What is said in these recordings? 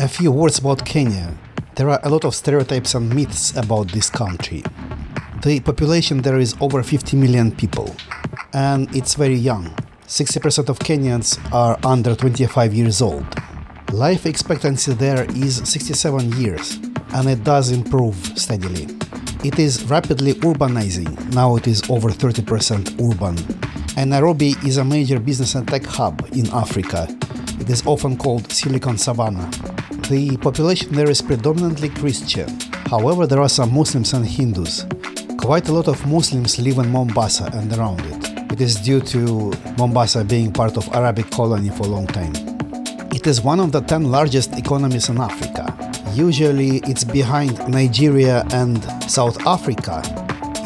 A few words about Kenya. There are a lot of stereotypes and myths about this country. The population there is over 50 million people, and it's very young. 60% of Kenyans are under 25 years old. Life expectancy there is 67 years, and it does improve steadily. It is rapidly urbanizing. Now it is over 30% urban. And Nairobi is a major business and tech hub in Africa. It is often called Silicon Savannah. The population there is predominantly Christian. However, there are some Muslims and Hindus. Quite a lot of Muslims live in Mombasa and around it. It is due to Mombasa being part of Arabic colony for a long time. It is one of the 10 largest economies in Africa. Usually it's behind Nigeria and South Africa.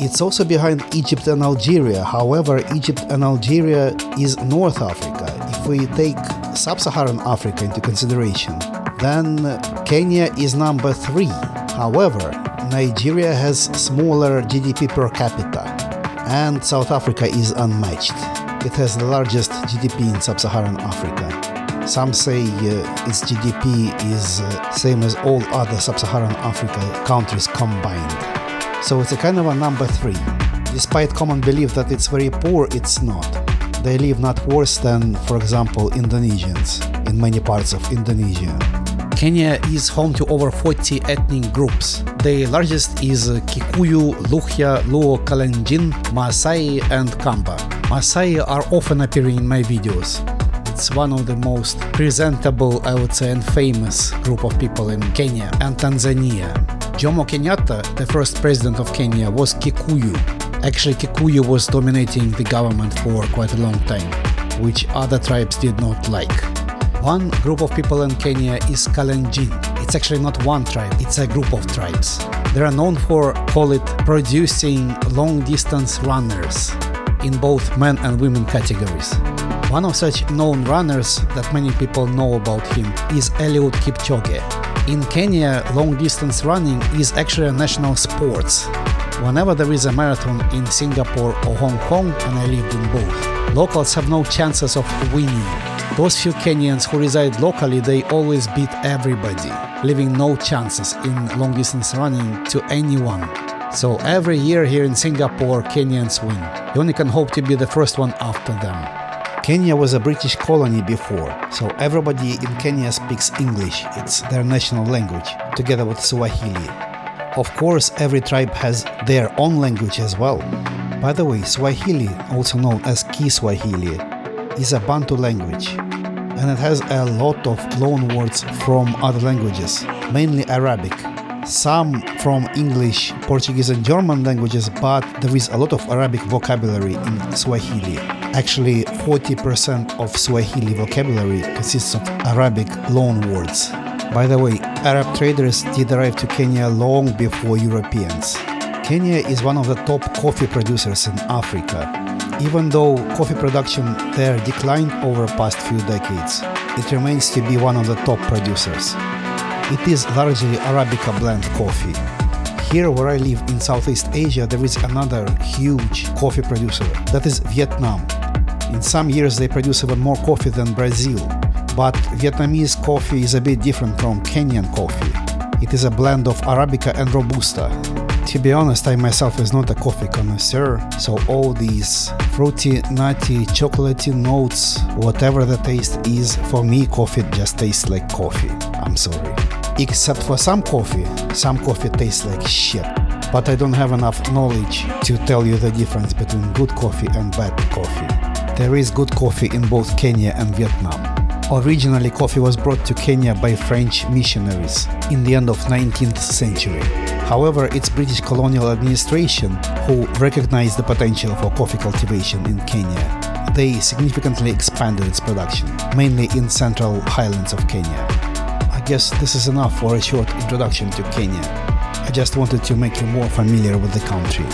It's also behind Egypt and Algeria. However, Egypt and Algeria is North Africa. If we take Sub-Saharan Africa into consideration, then Kenya is number 3. However, Nigeria has smaller GDP per capita, and South Africa is unmatched. It has the largest GDP in Sub-Saharan Africa. Some say its GDP is same as all other Sub-Saharan Africa countries combined. So it's a kind of a number 3. Despite common belief that it's very poor, it's not. They live not worse than, for example, Indonesians in many parts of Indonesia. Kenya is home to over 40 ethnic groups. The largest is Kikuyu, Luhya, Luo, Kalenjin, Maasai and Kamba. Maasai are often appearing in my videos. It's one of the most presentable, I would say, and famous group of people in Kenya and Tanzania. Jomo Kenyatta, the first president of Kenya, was Kikuyu. Actually, Kikuyu was dominating the government for quite a long time, which other tribes did not like. One group of people in Kenya is Kalenjin. It's actually not one tribe, it's a group of tribes. They are known for, call it, producing long-distance runners in both men and women categories. One of such known runners that many people know about him is Eliud Kipchoge. In Kenya, long-distance running is actually a national sport. Whenever there is a marathon in Singapore or Hong Kong, and I lived in both, locals have no chances of winning. Those few Kenyans who reside locally, they always beat everybody, leaving no chances in long-distance running to anyone. So every year here in Singapore, Kenyans win. You only can hope to be the first one after them. Kenya was a British colony before, so everybody in Kenya speaks English. It's their national language, together with Swahili. Of course, every tribe has their own language as well. By the way, Swahili, also known as Kiswahili, is a Bantu language, and it has a lot of loan words from other languages, mainly Arabic. Some from English, Portuguese and German languages, but there is a lot of Arabic vocabulary in Swahili. Actually, 40% of Swahili vocabulary consists of Arabic loan words. By the way, Arab traders did arrive to Kenya long before Europeans. Kenya is one of the top coffee producers in Africa. Even though coffee production there declined over the past few decades, it remains to be one of the top producers. It is largely Arabica blend coffee. Here where I live in Southeast Asia, there is another huge coffee producer, that is Vietnam. In some years they produce even more coffee than Brazil, but Vietnamese coffee is a bit different from Kenyan coffee. It is a blend of Arabica and Robusta. To be honest, I myself is not a coffee connoisseur, so all these fruity, nutty, chocolatey notes, whatever the taste is, for me coffee just tastes like coffee. I'm sorry. Except for some coffee tastes like shit. But I don't have enough knowledge to tell you the difference between good coffee and bad coffee. There is good coffee in both Kenya and Vietnam. Originally, coffee was brought to Kenya by French missionaries in the end of 19th century. However, it's British colonial administration who recognized the potential for coffee cultivation in Kenya. They significantly expanded its production, mainly in central highlands of Kenya. I guess this is enough for a short introduction to Kenya. I just wanted to make you more familiar with the country.